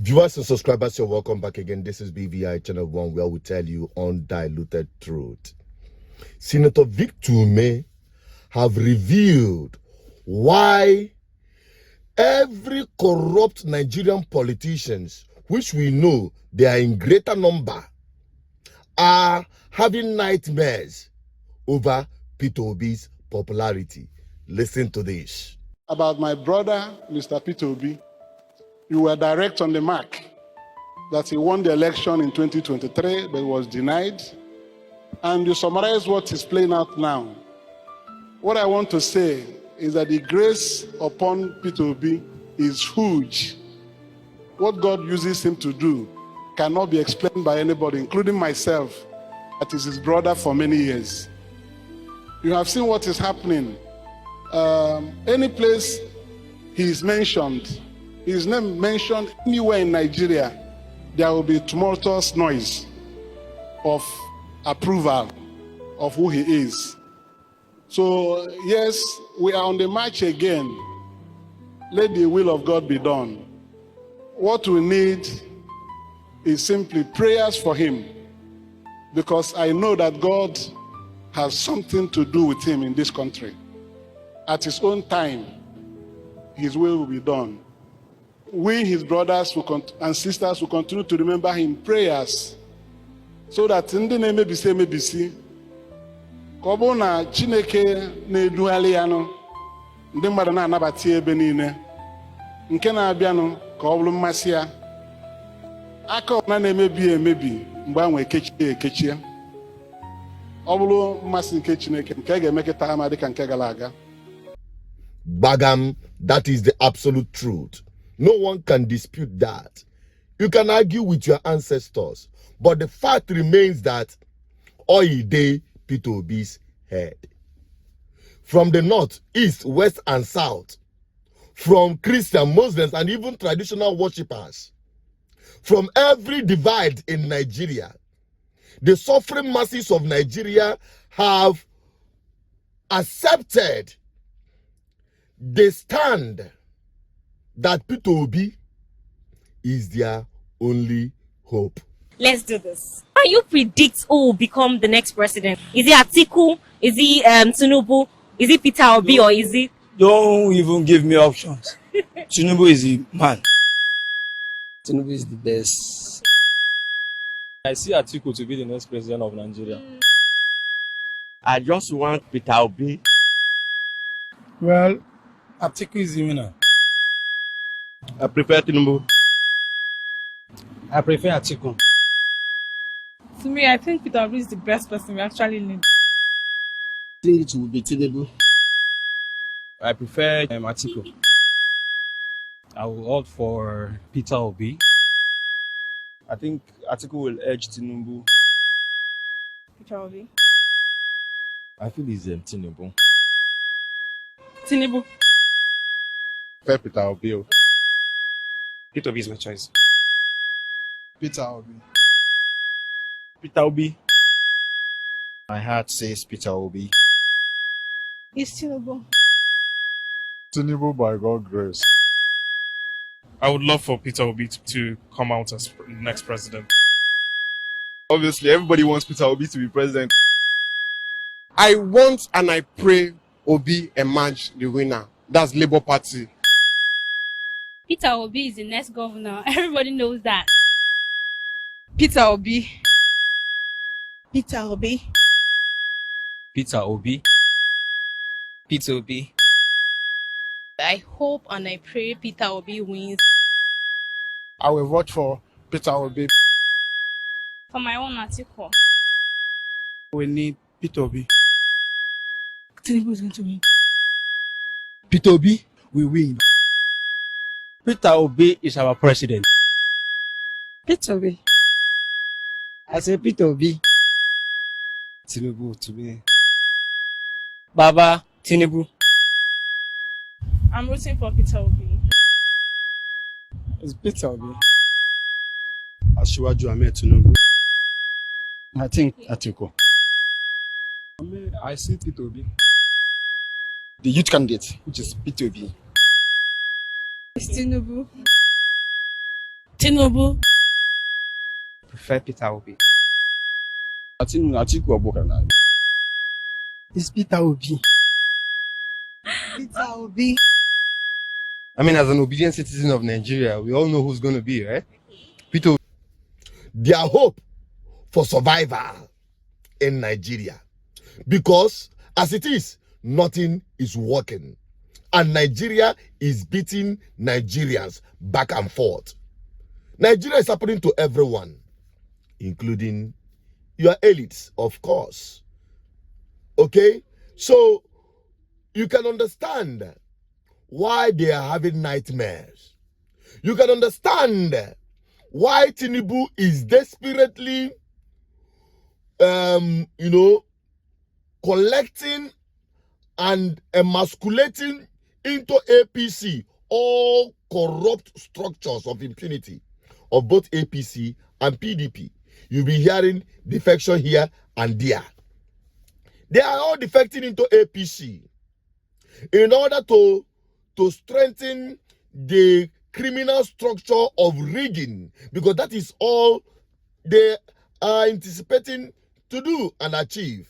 Viewers and subscribers, you're welcome back again. This is BVI Channel 1, where we tell you undiluted truth. Senator Victor Umeh have revealed why every corrupt Nigerian politicians, which we know they are in greater number, are having nightmares over Peter Obi's popularity. Listen to this. About my brother, Mr. Peter Obi, you were direct on the mark that he won the election in 2023 but was denied. And you summarize what is playing out now. What I want to say is that the grace upon Peter Obi is huge. What God uses him to do cannot be explained by anybody, including myself, that is his brother for many years. You have seen what is happening. Any place he is mentioned, his name mentioned anywhere in Nigeria, there will be tumultuous noise of approval of who he is. So yes, we are on the march again. Let the will of God be done. What we need is simply prayers for him, because I know that God has something to do with him in this country. At his own time, his will be done. We, his brothers and sisters, will continue to remember him in prayers, so that in the name maybe Kobona Chineke na-edughaliano ndị mmadụ na-anabata ebe niile nke na-abịanụ ka ọ bụrụ mmasị ya aka ọna na-emebi emebi mgbe anwe ekechie ọ bụrụ mmasị nke Chineke nke ga-emeketa ama dịka nke gara aga. Bagam, that is the absolute truth. No one can dispute that. You can argue with your ancestors, but the fact remains that Oyide Peter Obi's head. From the north, east, west, and south, from Christian, Muslims, and even traditional worshippers, from every divide in Nigeria, the suffering masses of Nigeria have accepted the stand that Peter Obi is their only hope. Let's do this. Can you predict who will become the next president? Is it Atiku? Is it Tinubu? Is it Peter Obi? Or is it... Don't even give me options. Tinubu is the man. Tinubu is the best. I see Atiku to be the next president of Nigeria. I just want Peter Obi. Well, Atiku is the winner. I prefer Tinubu. I prefer Atiku. To me, I think Peter Obi is the best person we actually need. I think it will be Tinubu. I prefer Atiku. I will opt for Peter Obi. I think Atiku will edge Tinubu. Peter Obi. I feel it's Tinubu. Tinubu. Prefer Peter Obi. Peter Obi is my choice. Peter Obi. Peter Obi. My heart says Peter Obi. It's Tinubu. Tinubu by God's grace. I would love for Peter Obi to come out as next president. Obviously, everybody wants Peter Obi to be president. I want and I pray Obi emerge the winner. That's Labour Party. Peter Obi is the next governor. Everybody knows that. Peter Obi. Peter Obi. Peter Obi. Peter Obi. I hope and I pray Peter Obi wins. I will vote for Peter Obi. For my own article. We need Peter Obi. Tinubu is going to win. Peter Obi will win. Peter Obi is our president. Peter Obi. I say Peter Obi. Tinubu to me. Baba, Tinubu. I'm rooting for Peter Obi. It's Peter Obi. Asiwaju Ahmed Tinubu. I think Atiku. I see Peter Obi. The youth candidate, which is Peter Obi. It's Tinubu. Tinubu. Prefer Peter Obi. Atiku Abubakar. It's Peter Obi. Peter Obi. I mean, as an obedient citizen of Nigeria, we all know who's going to be, right? Peter Obi. Their hope for survival in Nigeria. Because as it is, nothing is working. And Nigeria is beating Nigerians back and forth. Nigeria is happening to everyone, including your elites, of course. Okay? So, you can understand why they are having nightmares. You can understand why Tinubu is desperately, collecting and emasculating into APC all corrupt structures of impunity of both APC and PDP. You'll be hearing defection here and there. They are all defecting into APC in order to strengthen the criminal structure of rigging, because that is all they are anticipating to do and achieve.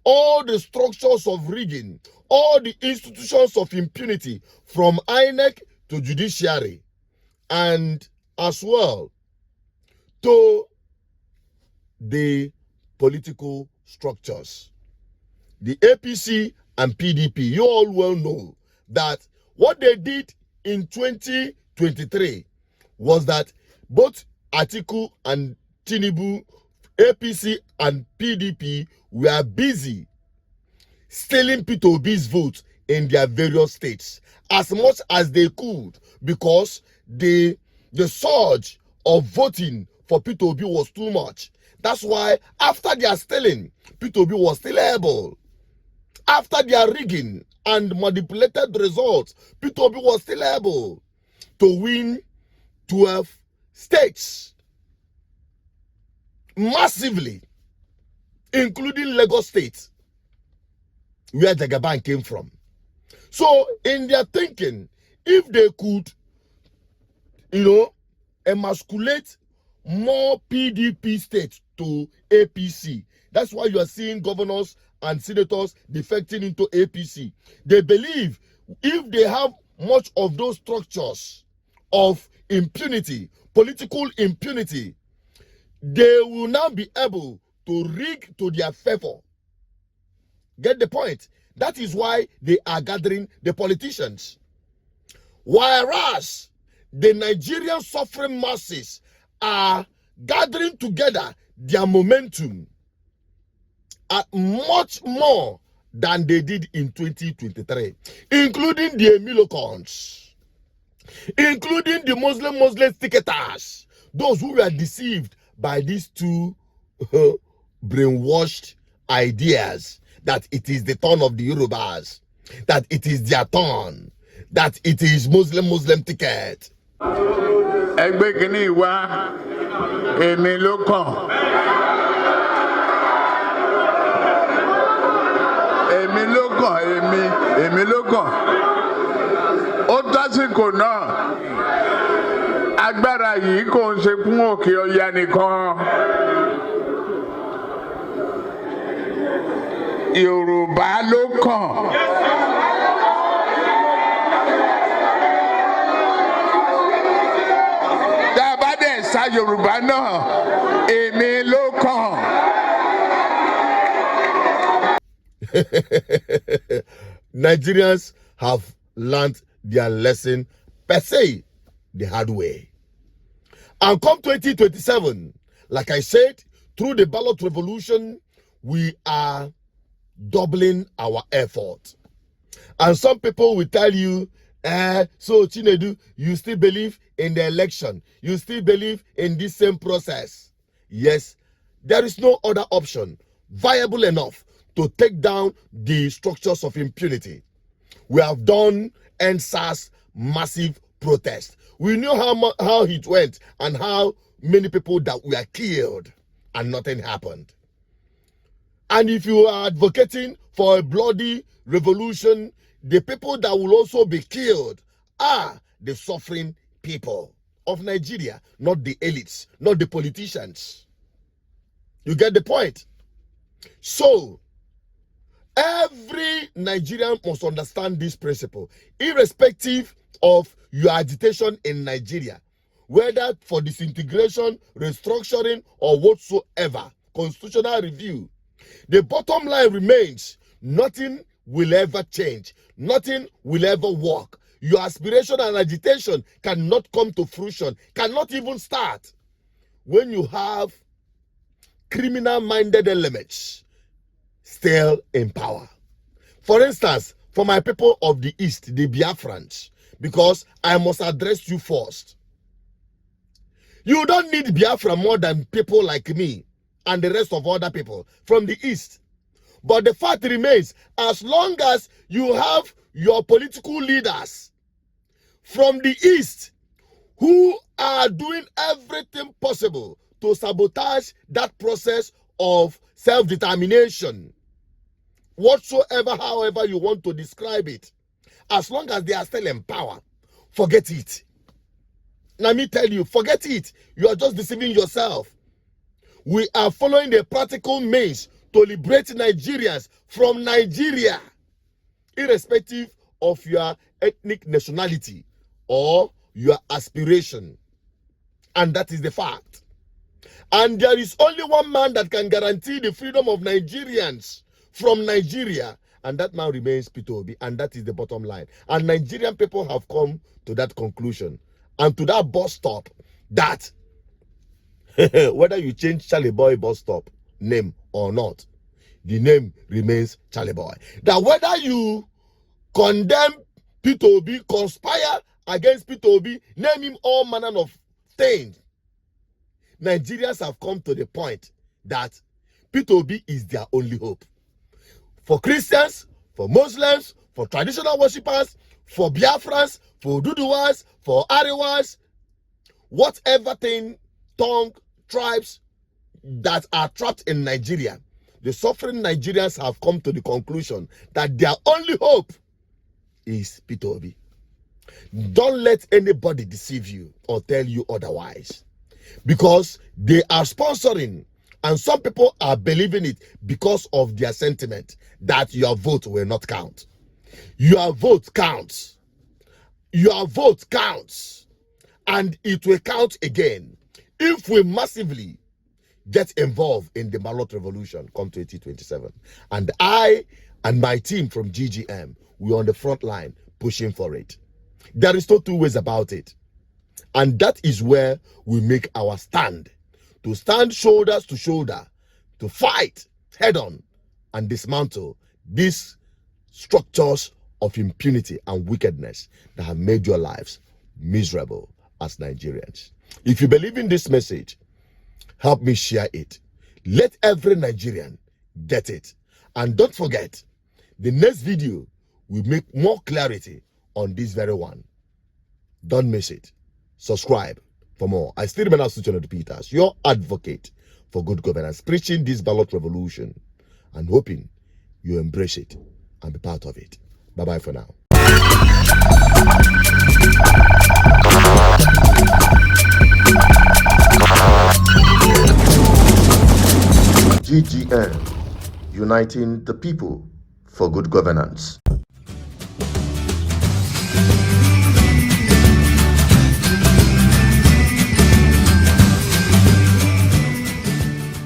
All the structures of rigging, all the institutions of impunity, from INEC to judiciary, and as well to the political structures. The APC and PDP, you all well know that what they did in 2023 was that both Atiku and Tinubu, APC and PDP, were busy stealing Peter Obi's votes in their various states as much as they could, because the surge of voting for Peter Obi was too much. That's why after their stealing, Peter Obi was still able. After their rigging and manipulated results, Peter Obi was still able to win 12 states massively, including Lagos State, where Jagaban came from. So, in their thinking, if they could, emasculate more PDP states to APC, that's why you are seeing governors and senators defecting into APC. They believe if they have much of those structures of impunity, political impunity, they will now be able to rig to their favor. Get the point? That is why they are gathering the politicians. Whereas the Nigerian suffering masses are gathering together their momentum at much more than they did in 2023, including the Emilocons, including the Muslim ticketers, those who were deceived by these two brainwashed ideas that it is the turn of the Yorubas, that it is their turn, that it is Muslim ticket. Ẹgbẹ́ kìíní wá, èmi ló kàn. Èmi ló kàn. Ó tásìkò náà. Agbára yìí kò ń ṣe fún Òkè Ọya nìkan. Yorùbá ló kàn. Tá a bá dẹ̀ sá Yorùbá náà, èmi ló kàn. Nigerians have learned their lesson per se the hard way. And come 2027, like I said, through the ballot revolution, we are doubling our effort. And some people will tell you, so Chinedu, you still believe in the election? You still believe in this same process? Yes, there is no other option viable enough to take down the structures of impunity. We have done NSAS massive protest. We know how it went and how many people that were killed and nothing happened. And if you are advocating for a bloody revolution, the people that will also be killed are the suffering people. of Nigeria, not the elites, not the politicians. You get the point? So, every Nigerian must understand this principle, irrespective of your agitation in Nigeria, whether for disintegration, restructuring, or whatsoever, constitutional review. The bottom line remains, nothing will ever change. Nothing will ever work. Your aspiration and agitation cannot come to fruition, cannot even start when you have criminal-minded elements still in power. For instance, for my people of the East, the Biafrans, because I must address you first. You don't need Biafra more than people like me and the rest of other people from the East. But the fact remains, as long as you have your political leaders from the East who are doing everything possible to sabotage that process of self-determination, whatsoever, however you want to describe it, as long as they are still in power, forget it. Let me tell you, forget it. You are just deceiving yourself. We are following the practical means to liberate Nigerians from Nigeria, irrespective of your ethnic nationality or your aspiration. And that is the fact. And there is only one man that can guarantee the freedom of Nigerians from Nigeria, and that man remains Peter Obi, and that is the bottom line. And Nigerian people have come to that conclusion and to that bus stop that whether you change Charlie Boy bus stop name or not, the name remains Charlie Boy. That whether you condemn Peter Obi, conspire against Peter Obi, name him all manner of things, Nigerians have come to the point that Peter Obi is their only hope. For Christians, for Muslims, for traditional worshippers, for Biafrans, for Duduwas, for Ariwas, whatever thing, tongue, tribes that are trapped in Nigeria, the suffering Nigerians have come to the conclusion that their only hope is Peter Obi. Don't let anybody deceive you or tell you otherwise, because they are sponsoring, and some people are believing it because of their sentiment that your vote will not count. Your vote counts. Your vote counts, and it will count again if we massively get involved in the ballot revolution come 2027. And I and my team from GGM, we're on the front line pushing for it. There is no two ways about it. And that is where we make our stand. To stand shoulders to shoulder, to fight head on and dismantle these structures of impunity and wickedness that have made your lives miserable as Nigerians. If you believe in this message, help me share it. Let every Nigerian get it. And don't forget, the next video will make more clarity on this very one. Don't miss it. Subscribe for more. I still remain Asuchana Peters, your advocate for good governance, preaching this ballot revolution and hoping you embrace it and be part of it. Bye-bye for now. GGN, uniting the people for good governance.